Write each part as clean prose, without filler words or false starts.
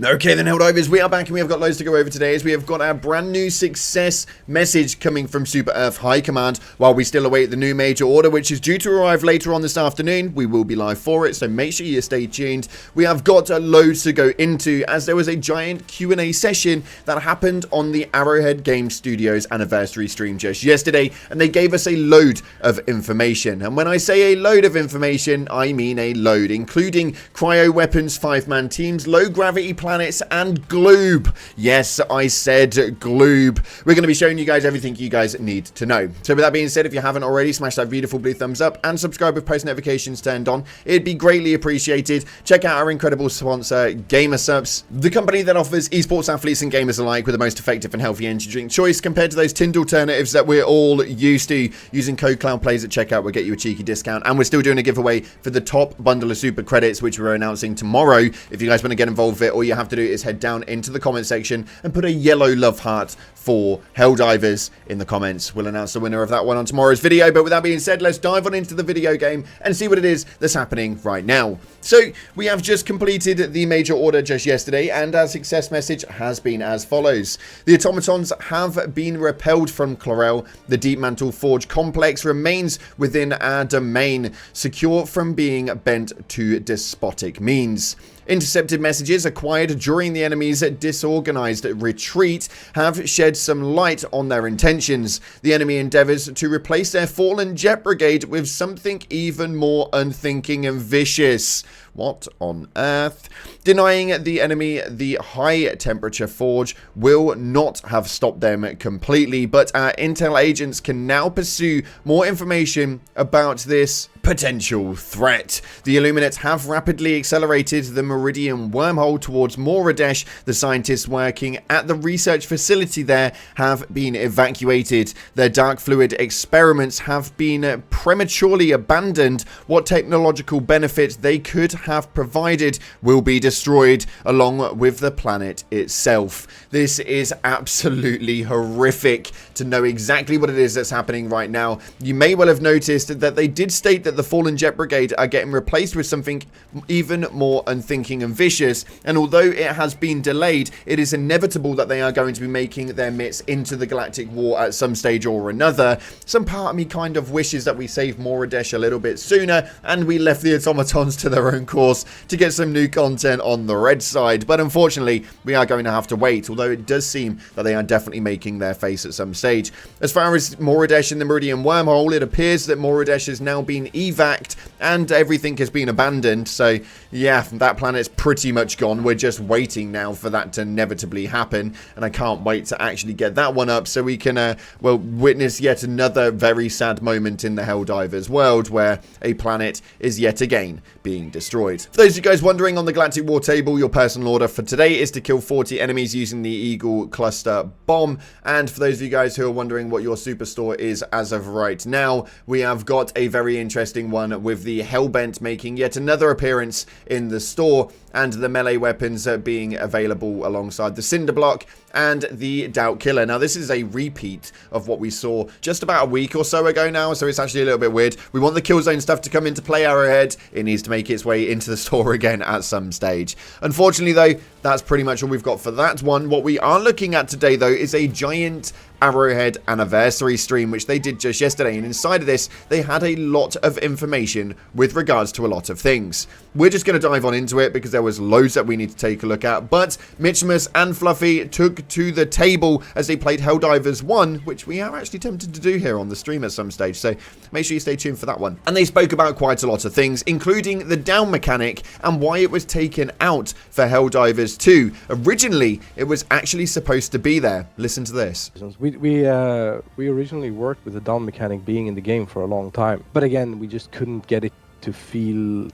Okay then, Helldivers, we are back and we have got loads to go over today as we have got our brand new success message coming from Super Earth High Command while we still await the new major order, which is due to arrive later on this afternoon. We will be live for it, so make sure you stay tuned. We have got loads to go into as there was a giant Q&A session that happened on the Arrowhead Game Studios anniversary stream just yesterday, and they gave us a load of information. And when I say a load of information, I mean a load, including cryo weapons, 5-man teams, low gravity planets, and GLUBE. Yes, I said GLUBE. We're going to be showing you guys everything you guys need to know. So with that being said, if you haven't already, smash that beautiful blue thumbs up and subscribe with post notifications turned on. It'd be greatly appreciated. Check out our incredible sponsor, GamerSupps, the company that offers esports athletes and gamers alike with the most effective and healthy energy drink choice compared to those tinned alternatives that we're all used to. Using code CloudPlays at checkout will get you a cheeky discount, and we're still doing a giveaway for the top bundle of super credits, which we're announcing tomorrow. If you guys want to get involved with it, all you have to do is head down into the comment section and put a yellow love heart for Helldivers in the comments. We'll announce the winner of that one on tomorrow's video. But with that being said, let's dive on into the video game and see what it is that's happening right now. So we have just completed the major order just yesterday, and our success message has been as follows. The automatons have been repelled from J.O.E.L. The Deep Mantle Forge complex remains within our domain, secure from being bent to despotic means. Intercepted messages acquired during the enemy's disorganized retreat have shed some light on their intentions. The enemy endeavors to replace their fallen jet brigade with something even more unthinking and vicious. What on earth? Denying the enemy the high temperature forge will not have stopped them completely, but our intel agents can now pursue more information about this potential threat. The Illuminates have rapidly accelerated the Meridian wormhole towards Moradesh. The scientists working at the research facility there have been evacuated. Their dark fluid experiments have been prematurely abandoned. What technological benefit they could have provided will be destroyed along with the planet itself. This is absolutely horrific to know exactly what it is that's happening right now. You may well have noticed that they did state that the fallen jet brigade are getting replaced with something even more unthinking and vicious, and although it has been delayed, it is inevitable that they are going to be making their mitts into the galactic war at some stage or another. Some part of me kind of wishes that we saved Moradesh a little bit sooner and we left the automatons to their own course to get some new content on the red side, but unfortunately we are going to have to wait, although it does seem that they are definitely making their face at some stage. As far as Moradesh and the Meridian wormhole, it appears that Moradesh has now been evac'd and everything has been abandoned, so yeah, that planet's pretty much gone. We're just waiting now for that to inevitably happen, and I can't wait to actually get that one up so we can well, witness yet another very sad moment in the Helldivers world where a planet is yet again being destroyed. For those of you guys wondering, on the Galactic War table, your personal order for today is to kill 40 enemies using the Eagle Cluster Bomb, and for those of you guys who are wondering what your superstore is as of right now, we have got a very interesting one with the Hellbent making yet another appearance in the store, and the melee weapons being available alongside the Cinder Block and the Doubt Killer. Now, this is a repeat of what we saw just about a week or so ago now, so it's actually a little bit weird. We want the Killzone stuff to come into play, Arrowhead. It needs to make its way into the store again at some stage. Unfortunately, though, that's pretty much all we've got for that one. What we are looking at today, though, is a giant Arrowhead anniversary stream, which they did just yesterday, and inside of this they had a lot of information with regards to a lot of things. We're just going to dive on into it because there was loads that we need to take a look at, but Mitchimus and Fluffy took to the table as they played Helldivers 1, which we are actually tempted to do here on the stream at some stage, so make sure you stay tuned for that one. And they spoke about quite a lot of things, including the down mechanic and why it was taken out for Helldivers 2. Originally, it was actually supposed to be there. Listen to this. We originally worked with the down mechanic being in the game for a long time, but again, we just couldn't get it to feel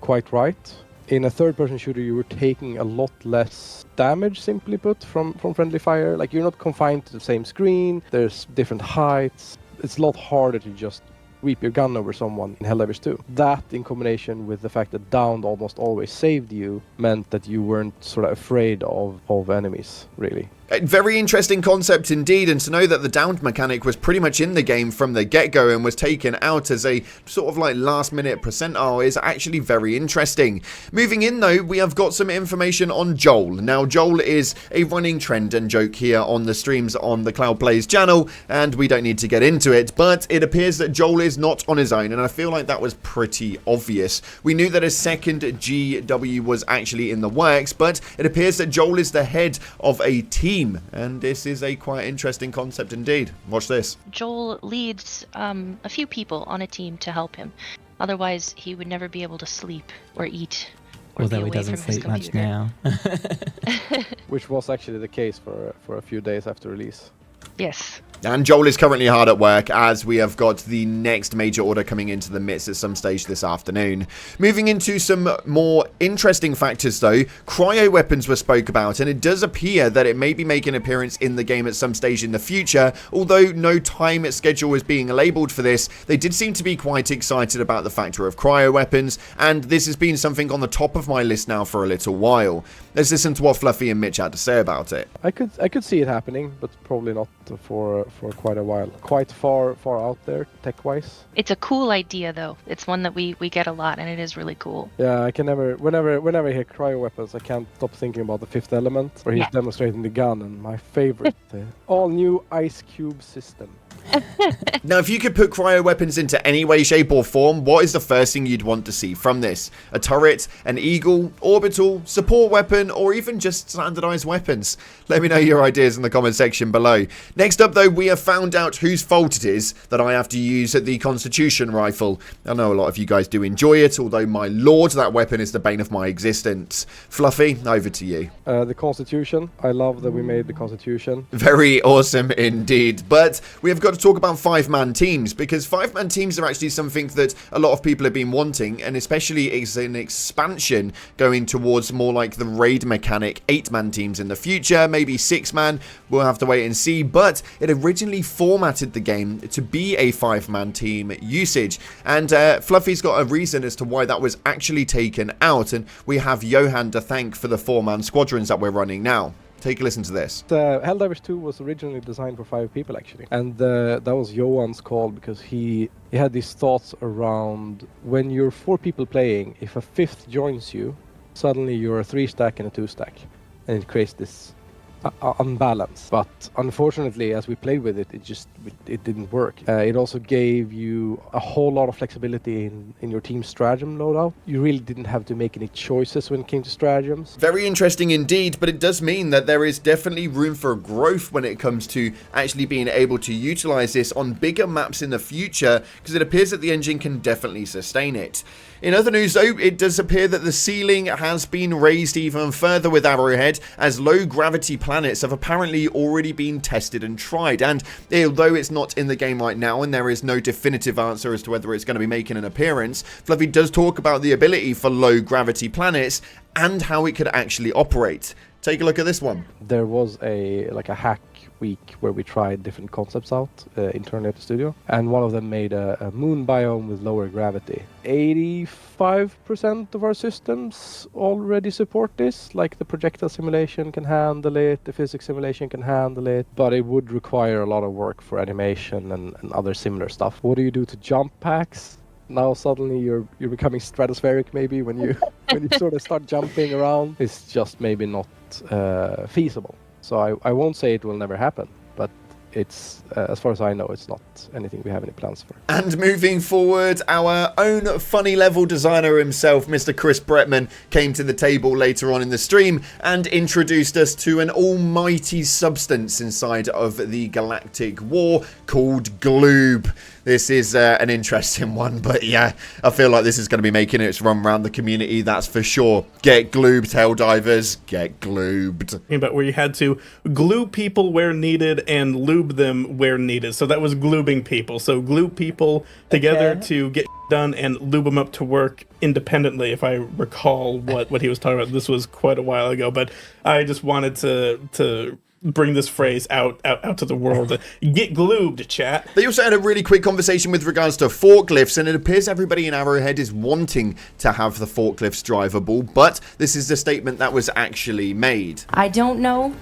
quite right. In a third-person shooter, you were taking a lot less damage, simply put, from friendly fire. Like, you're not confined to the same screen, there's different heights. It's a lot harder to just whip your gun over someone in Helldivers 2. That, in combination with the fact that downed almost always saved you, meant that you weren't sort of afraid of enemies, really. A very interesting concept indeed, and to know that the downed mechanic was pretty much in the game from the get-go and was taken out as a sort of like last-minute percentile is actually very interesting. Moving in though, we have got some information on J.O.E.L. Now, J.O.E.L is a running trend and joke here on the streams on the Cloud Plays channel, and we don't need to get into it, but it appears that J.O.E.L is not on his own, and I feel like that was pretty obvious. We knew that a second GW was actually in the works, but it appears that J.O.E.L is the head of a team, and this is a quite interesting concept indeed. Watch this. J.O.E.L leads a few people on a team to help him. Otherwise, he would never be able to sleep or eat. Although he doesn't sleep much now. Which was actually the case for a few days after release. Yes. And J.O.E.L is currently hard at work as we have got the next major order coming into the midst at some stage this afternoon. Moving into some more interesting factors though, cryo weapons were spoke about, and it does appear that it may be making an appearance in the game at some stage in the future. Although no time schedule is being labelled for this, they did seem to be quite excited about the factor of cryo weapons, and this has been something on the top of my list now for a little while. Let's listen to what Fluffy and Mitch had to say about it. I could see it happening, but probably not for quite a while. Quite far out there, tech-wise. It's a cool idea, though. It's one that we get a lot, and it is really cool. Yeah, I can never... Whenever I hear cryo weapons, I can't stop thinking about the Fifth Element, where he's demonstrating the gun, and my favorite, the all-new Ice Cube system. Now, if you could put cryo weapons into any way, shape or form, what is the first thing you'd want to see from this? A turret, an eagle, orbital, support weapon, or even just standardized weapons? Let me know your ideas in the comment section below. Next up though, we have found out whose fault it is that I have to use the Constitution rifle. I know a lot of you guys do enjoy it, although my lord, that weapon is the bane of my existence. Fluffy, over to you. The Constitution. I love that we made the Constitution. Very awesome indeed. But we have got to talk about 5-man teams, because 5-man teams are actually something that a lot of people have been wanting, and especially is an expansion going towards more like the raid mechanic 8-man teams in the future, maybe 6-man, we'll have to wait and see, but it originally formatted the game to be a 5-man team usage, and Fluffy's got a reason as to why that was actually taken out, and we have Johan to thank for the 4-man squadrons that we're running now. Take a listen to this. Helldivers 2 was originally designed for 5 people, actually. And that was Johan's call, because he had these thoughts around when you're 4 people playing, if a 5th joins you, suddenly you're a 3-stack and a 2-stack. And it creates this unbalance. But unfortunately, as we played with it, it didn't work. It also gave you a whole lot of flexibility in your team's stratagem loadout. You really didn't have to make any choices when it came to stratagems. Very interesting indeed, but it does mean that there is definitely room for growth when it comes to actually being able to utilize this on bigger maps in the future, because it appears that the engine can definitely sustain it. In other news though, it does appear that the ceiling has been raised even further with Arrowhead, as low gravity planets have apparently already been tested and tried, and although it's not in the game right now and there is no definitive answer as to whether it's going to be making an appearance, Fluffy does talk about the ability for low gravity planets and how it could actually operate. Take a look at this one. There was a hack week where we tried different concepts out internally at the studio, and one of them made a moon biome with lower gravity. 85% of our systems already support this, like the projectile simulation can handle it, the physics simulation can handle it, but it would require a lot of work for animation and other similar stuff. What do you do to jump packs? Now suddenly you're becoming stratospheric maybe when you when you sort of start jumping around. It's just maybe not feasible. So I won't say it will never happen, but it's as far as I know, it's not anything we have any plans for. And moving forward, our own funny level designer himself, Mr. Chris Bretman, came to the table later on in the stream and introduced us to an almighty substance inside of the galactic war called GLUBE. This is an interesting one, but yeah, I feel like this is going to be making its run around the community, that's for sure. Get glubed, Helldivers. Get glubed. But where you had to glue people where needed and lube them where needed. So that was glubing people. So glue people together to get done and lube them up to work independently, if I recall what he was talking about. This was quite a while ago, but I just wanted to bring this phrase out to the world. Get glubed, chat. They also had a really quick conversation with regards to forklifts, and it appears everybody in Arrowhead is wanting to have the forklifts drivable, but this is the statement that was actually made. I don't know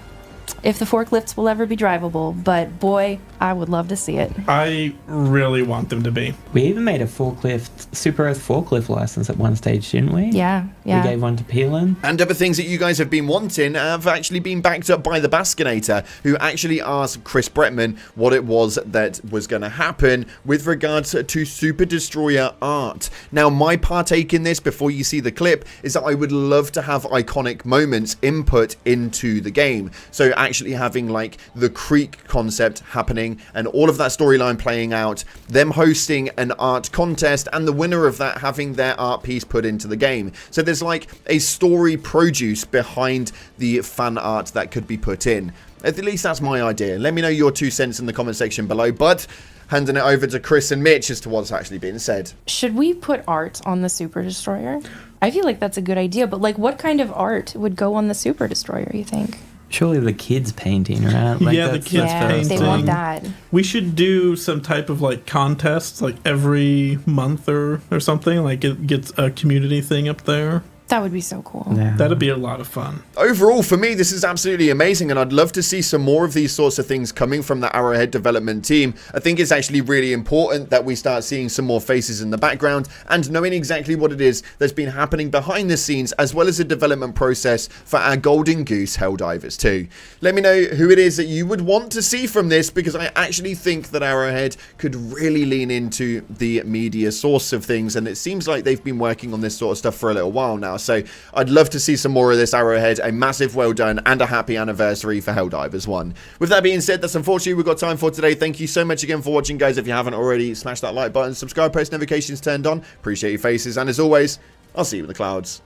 if the forklifts will ever be drivable, but boy, I would love to see it. I really want them to be. We even made a forklift, Super Earth forklift license at one stage, didn't we? Yeah. We gave one to Peelin. And other things that you guys have been wanting have actually been backed up by the Baskinator, who actually asked Chris Bretman what it was that was going to happen with regards to Super Destroyer art. Now, my partake in this, before you see the clip, is that I would love to have iconic moments input into the game. So actually having like the Creek concept happening and all of that storyline playing out, them hosting an art contest, and the winner of that having their art piece put into the game. So there's like a story produce behind the fan art that could be put in. At least that's my idea. Let me know your 2 cents in the comment section below, but handing it over to Chris and Mitch as to what's actually being said. Should we put art on the Super Destroyer? I feel like that's a good idea, but like what kind of art would go on the Super Destroyer, you think? Surely the kids painting, right? Like Yeah, the kids painting. They want that. We should do some type of like contests like every month or something. Like it gets a community thing up there. That would be so cool. Yeah. That'd be a lot of fun. Overall, for me, this is absolutely amazing, and I'd love to see some more of these sorts of things coming from the Arrowhead development team. I think it's actually really important that we start seeing some more faces in the background and knowing exactly what it is that's been happening behind the scenes, as well as the development process for our Golden Goose Helldivers too. Let me know who it is that you would want to see from this, because I actually think that Arrowhead could really lean into the media source of things, and it seems like they've been working on this sort of stuff for a little while now. So I'd love to see some more of this, Arrowhead. A massive well done and a happy anniversary for Helldivers 1. With that being said, that's unfortunately we've got time for today. Thank you so much again for watching, guys. If you haven't already, smash that like button, subscribe, post notifications turned on. Appreciate your faces, and as always, I'll see you in the clouds.